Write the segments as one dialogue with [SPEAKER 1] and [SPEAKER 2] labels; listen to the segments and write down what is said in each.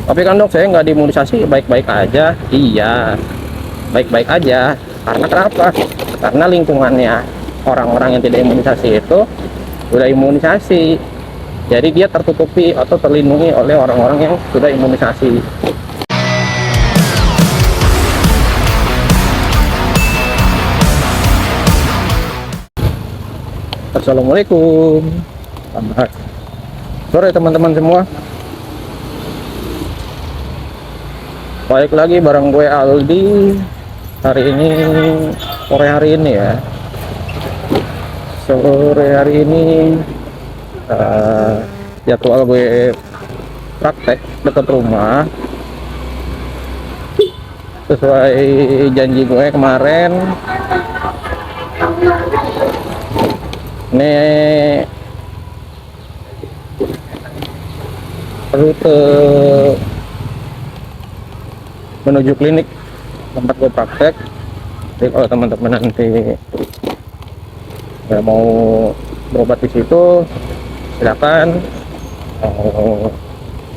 [SPEAKER 1] Tapi kan dok, saya nggak diimunisasi, baik-baik aja. Iya, baik-baik aja. Karena kenapa? Karena lingkungannya orang-orang yang tidak imunisasi itu sudah imunisasi. Jadi dia tertutupi atau terlindungi oleh orang-orang yang sudah imunisasi. Assalamualaikum. Selamat sore teman-teman semua. Balik lagi bareng gue Aldi. Hari ini, sore hari ini ya. Sore hari ini jadwal gue praktek dekat rumah. Sesuai janji gue kemarin. Ini rute menuju klinik tempat gue praktek. Jadi kalau teman-teman nanti nggak mau berobat di situ, silakan. Mau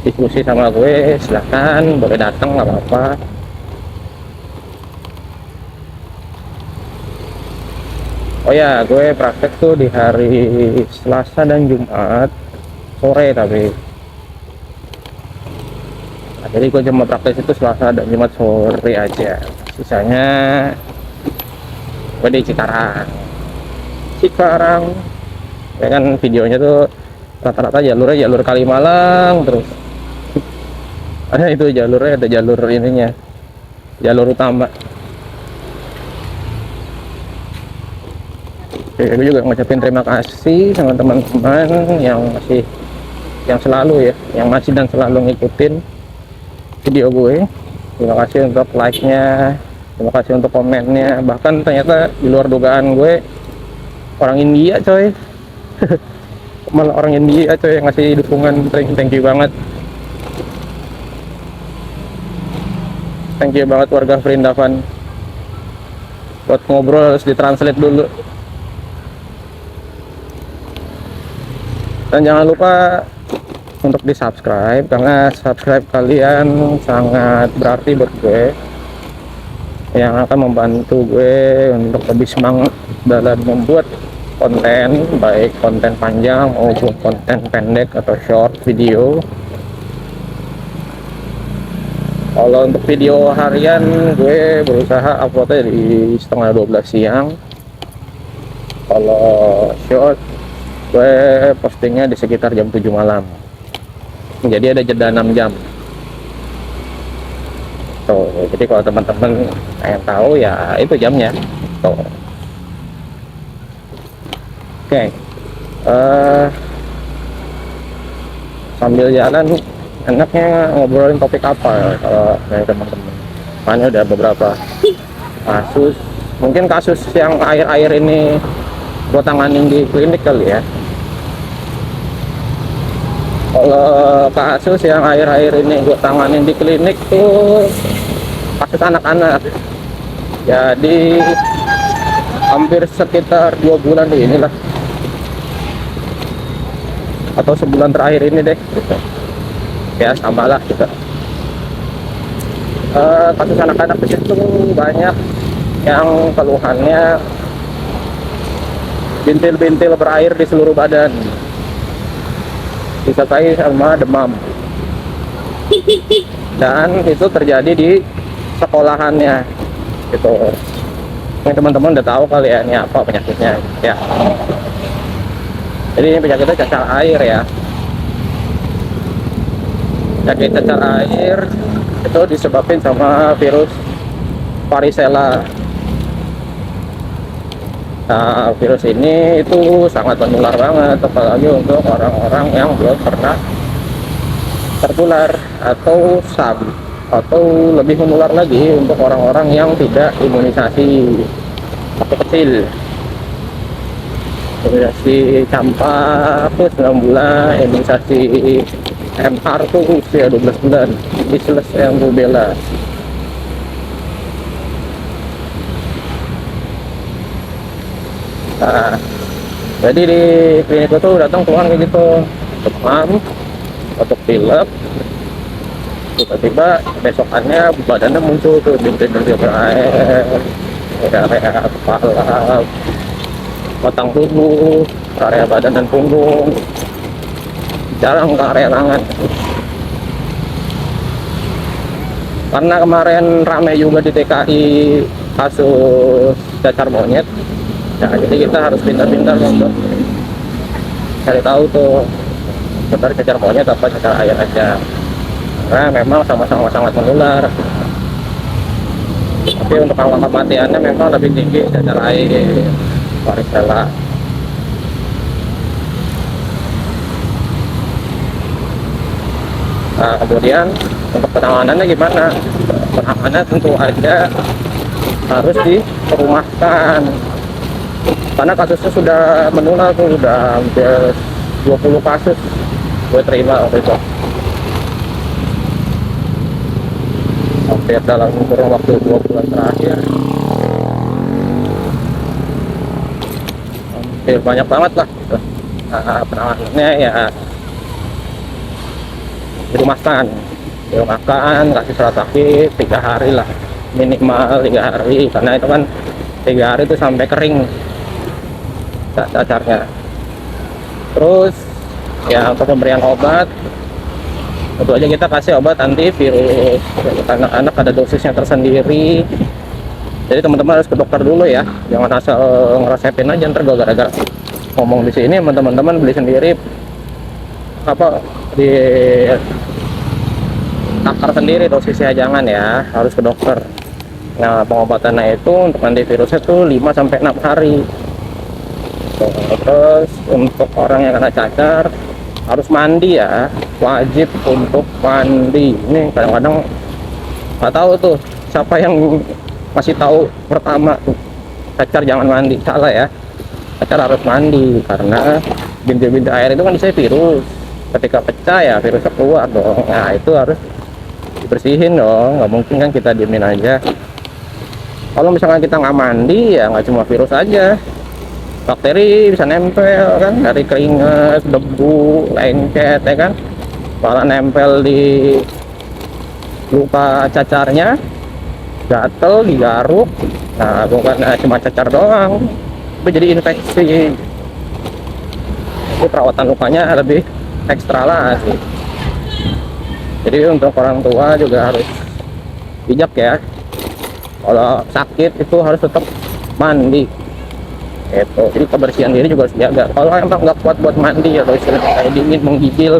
[SPEAKER 1] diskusi sama gue, silakan, boleh datang, nggak apa-apa. Oh ya, gue praktek tuh di hari Selasa dan Jumat sore tapi. Nah, jadi gue cuma praktek itu Selasa dan Jumat sore aja. Sisanya gue di Cikarang. Ya kan videonya tuh rata-rata jalur Kalimalang terus. Ada itu jalurnya, ada jalur ininya, jalur utama. Oke, gue juga ngucapin terima kasih sama teman-teman yang selalu ya, yang masih dan selalu ngikutin video gue. Terima kasih untuk like-nya, terima kasih untuk komennya. Bahkan ternyata di luar dugaan gue, orang India coy. Malah orang India coy yang ngasih dukungan. Thank you banget. Thank you banget warga Vrindavan. Buat ngobrol harus ditranslate dulu. Dan jangan lupa untuk di subscribe, karena subscribe kalian sangat berarti buat gue, yang akan membantu gue untuk lebih semangat dalam membuat konten, baik konten panjang maupun konten pendek atau short video. Kalau untuk video harian gue berusaha uploadnya di setengah 12 siang. Kalau short gue postingnya di sekitar jam 7 malam. Jadi ada jeda 6 jam. Tuh, jadi kalau teman-teman yang tahu ya itu jamnya. Tuh. Oke. Sambil jalan enaknya ngobrolin topik apa ya, kalau dari teman-teman. Makanya udah beberapa kasus. Mungkin kasus yang akhir-akhir ini gue tanganin di klinik kali ya. Kalau kasus yang akhir-akhir ini gue tanganin di klinik tuh kasus anak-anak. Jadi hampir sekitar 2 bulan inilah, atau sebulan terakhir ini deh gitu. Ya sama lah gitu. Kasus anak-anak di situ banyak yang keluhannya bintil-bintil berair di seluruh badan, disertai sama demam, dan itu terjadi di sekolahannya gitu. Ini teman-teman udah tahu kali ya ini apa penyakitnya ya. Jadi ini penyakitnya cacar air ya. Penyakit cacar air itu disebabkan sama virus varicella. Nah, virus ini itu sangat menular banget, apalagi untuk orang-orang yang belum pernah tertular atau lebih menular lagi untuk orang-orang yang tidak imunisasi waktu kecil. Imunisasi campak tuh 9 bulan, imunisasi MR tuh usia 12 bulan, measles yang rubella. Nah, jadi di klinik itu datang keluar kayak gitu, demam, batuk pilek, tiba-tiba besokannya badannya muncul tuh bintik-bintik air, area kepala, batang tubuh, area badan dan punggung, jarang ke area tangan. Karena kemarin ramai juga di TKI kasus cacar monyet, ya jadi kita harus pintar-pintar untuk cari tahu tuh benar cacar monyet apa cacar air aja, karena memang sama-sama sangat menular. Tapi untuk angka kematiannya memang lebih tinggi cacar air, varicella. Nah, kemudian untuk penanganannya gimana? Penanganan tentu aja harus dirumahkan, karena kasusnya sudah menular tuh, udah hampir 20 kasus gue terima waktu itu, hampir dalam kurun waktu 2 bulan terakhir. Hampir banyak banget lah gitu. Nah, penanganannya ya dirumahkan, kasih surat sakit 3 hari lah, minimal 3 hari, karena itu kan 3 hari itu sampai kering cacarnya. Terus ya untuk pemberian obat, tentu aja kita kasih obat antivirus. Anak-anak ada dosisnya tersendiri, jadi teman-teman harus ke dokter dulu ya, jangan asal ngeresepin aja ntar gara-gara ngomong di sini teman-teman beli sendiri apa di takar sendiri dosisnya, jangan ya, harus ke dokter. Nah, pengobatannya itu untuk antivirusnya tuh 5-6 hari. Terus untuk orang yang kena cacar harus mandi ya, wajib untuk mandi. Ini kadang-kadang nggak tahu tuh siapa yang masih tahu pertama tuh cacar jangan mandi, salah ya. Cacar harus mandi karena bintik-bintik air itu kan bisa virus, ketika pecah ya virusnya keluar dong. Nah, itu harus dibersihin dong, nggak mungkin kan kita diemin aja. Kalau misalkan kita nggak mandi ya nggak cuma virus aja, bakteri bisa nempel kan dari keringat, debu, lengket ya kan, malah nempel di luka cacarnya, gatel, digaruk. Nah, bukan cuma cacar doang, itu jadi infeksi. Itu perawatan lukanya lebih ekstra lah sih. Jadi untuk orang tua juga harus bijak ya, kalau sakit itu harus tetap mandi itu. Jadi kebersihan diri juga harus dijaga. Kalau emang nggak kuat buat mandi atau istilahnya kayak dingin menggigil,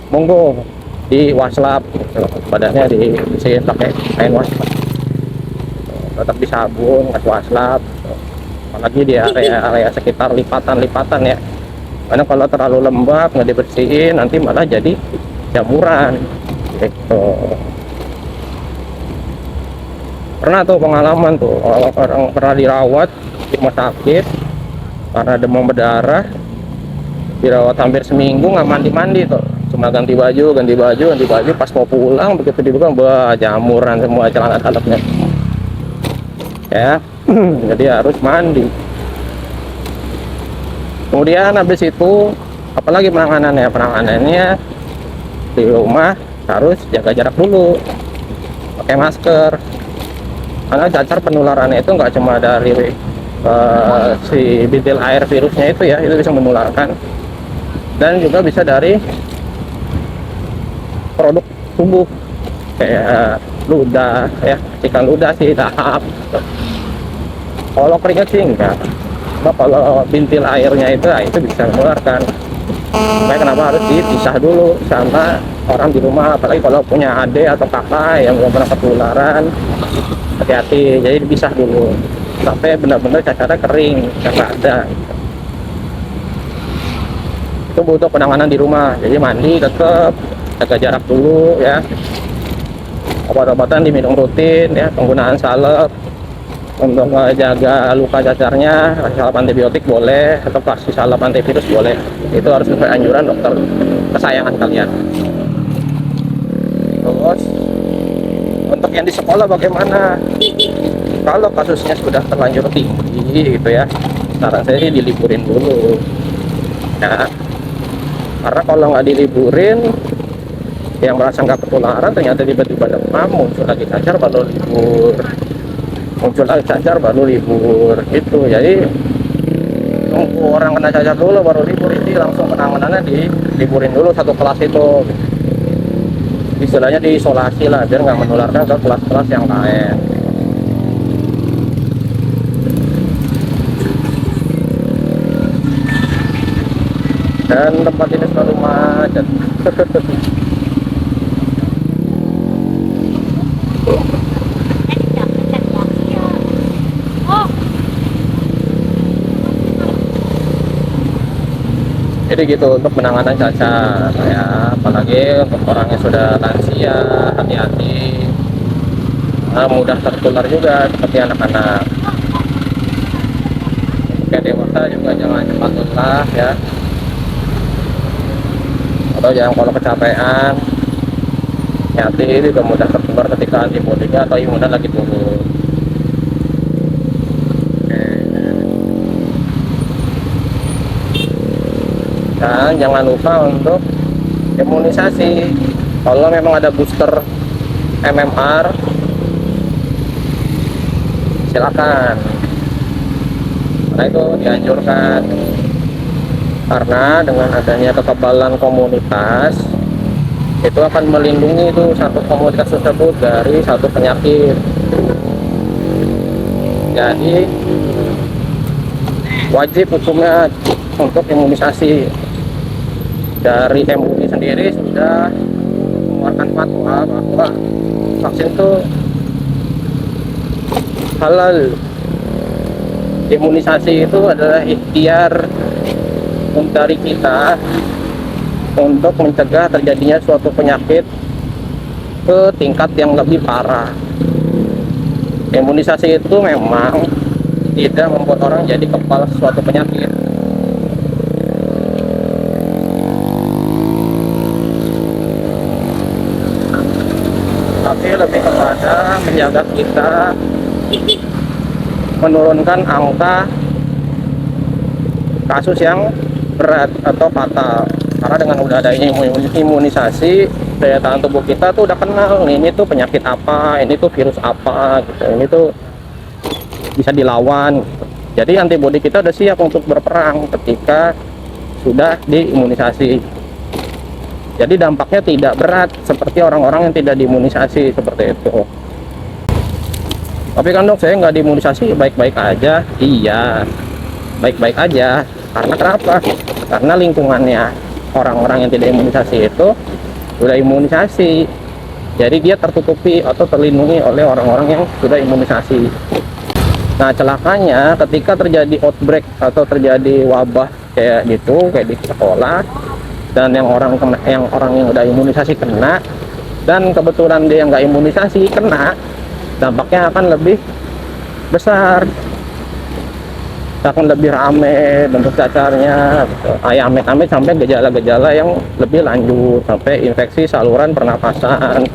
[SPEAKER 1] monggo di waslap gitu. Badannya dibersihin pakai kain waslap, tetap disabun, kasih waslap, apalagi di area sekitar lipatan ya, karena kalau terlalu lembab nggak dibersihin nanti malah jadi jamuran gitu. Pernah tuh pengalaman tuh orang pernah dirawat di rumah sakit karena demam berdarah, dirawat hampir seminggu nggak mandi tuh, cuma ganti baju, pas mau pulang begitu dibuka bah jamuran semua celana dalamnya ya. Jadi harus mandi. Kemudian habis itu apalagi penanganannya di rumah harus jaga jarak dulu, pakai masker, karena cacar penularannya itu nggak cuma dari si bintil air virusnya itu ya, itu bisa menularkan, dan juga bisa dari produk tubuh kayak ludah ya, cikan ludah sih tahap. Kalau keringat sih enggak, kalau bintil airnya itu bisa menularkan. Makanya kenapa harus dipisah dulu sama orang di rumah, apalagi kalau punya adik atau kakak yang belum pernah ketularan, hati-hati. Jadi dipisah dulu sampai benar-benar cacarnya kering, nggak ada. Itu butuh penanganan di rumah, jadi mandi tetap, jaga jarak dulu ya, obat-obatan diminum rutin ya, penggunaan salep untuk jaga luka cacarnya, kasih salep antibiotik boleh, atau kasih salep antivirus boleh. Itu harus sesuai anjuran dokter kesayangan kalian. Terus untuk yang di sekolah bagaimana? Kalau kasusnya sudah terlanjur tinggi gitu ya, saran saya sih diliburin dulu ya, karena kalau nggak diliburin yang merasa nggak ketularan ternyata tiba-tiba demam, muncul lagi cacar baru libur, muncul lagi cacar baru libur gitu. Jadi nunggu orang kena cacar dulu baru libur, ini langsung penanganannya liburin dulu satu kelas itu, istilahnya diisolasi lah biar nggak menularkan ke kelas-kelas yang lain. Dan tempat ini selalu macet. Jadi gitu untuk penanganan cacar ya, apalagi untuk orang yang sudah lansia, hati-hati, mudah tertular juga seperti anak-anak. Kayak dewasa juga jangan cepat lelah ya, atau jangan kalau kecapean, hati itu juga mudah tertular ketika antibodinya atau imunnya lagi turun. Dan jangan lupa untuk imunisasi. Kalau memang ada booster MMR, silakan, karena itu dianjurkan, karena dengan adanya kekebalan komunitas itu akan melindungi itu satu komunitas tersebut dari satu penyakit. Jadi wajib hukumnya untuk imunisasi. Dari MUI sendiri sudah mengeluarkan fatwa bahwa vaksin itu halal. Imunisasi itu adalah ikhtiar dari kita untuk mencegah terjadinya suatu penyakit ke tingkat yang lebih parah. Imunisasi itu memang tidak membuat orang jadi kebal suatu penyakit. Tapi lebih kepada menjaga kita menurunkan angka kasus yang berat atau fatal. Karena dengan udah adanya imunisasi, daya tahan tubuh kita tuh udah kenal nih, ini tuh penyakit apa, ini tuh virus apa gitu, ini tuh bisa dilawan. Jadi antibodi kita udah siap untuk berperang ketika sudah diimunisasi. Jadi dampaknya tidak berat seperti orang-orang yang tidak diimunisasi seperti itu. Tapi kan dok, saya nggak diimunisasi baik-baik aja. Iya, baik-baik aja. Karena kenapa? Karena lingkungannya orang-orang yang tidak imunisasi itu sudah imunisasi. Jadi dia tertutupi atau terlindungi oleh orang-orang yang sudah imunisasi. Nah celakanya ketika terjadi outbreak atau terjadi wabah kayak gitu, kayak di sekolah, dan yang orang yang udah imunisasi kena, dan kebetulan dia yang nggak imunisasi kena, dampaknya akan lebih besar, akan lebih rame bentuk cacarnya, amit-amit sampai gejala-gejala yang lebih lanjut, sampai infeksi saluran pernapasan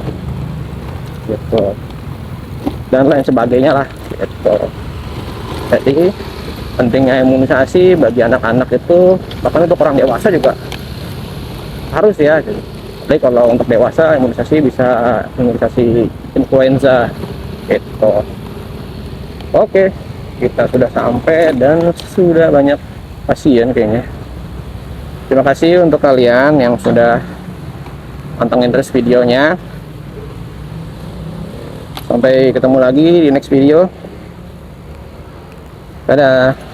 [SPEAKER 1] gitu, dan lain sebagainya lah gitu. Jadi pentingnya imunisasi bagi anak-anak itu, bahkan untuk orang dewasa juga harus ya. Jadi kalau untuk dewasa imunisasi bisa imunisasi influenza gitu. Oke, kita sudah sampai dan sudah banyak pasien kayaknya. Terima kasih untuk kalian yang sudah pantengin terus videonya. Sampai ketemu lagi di next video. Dadah.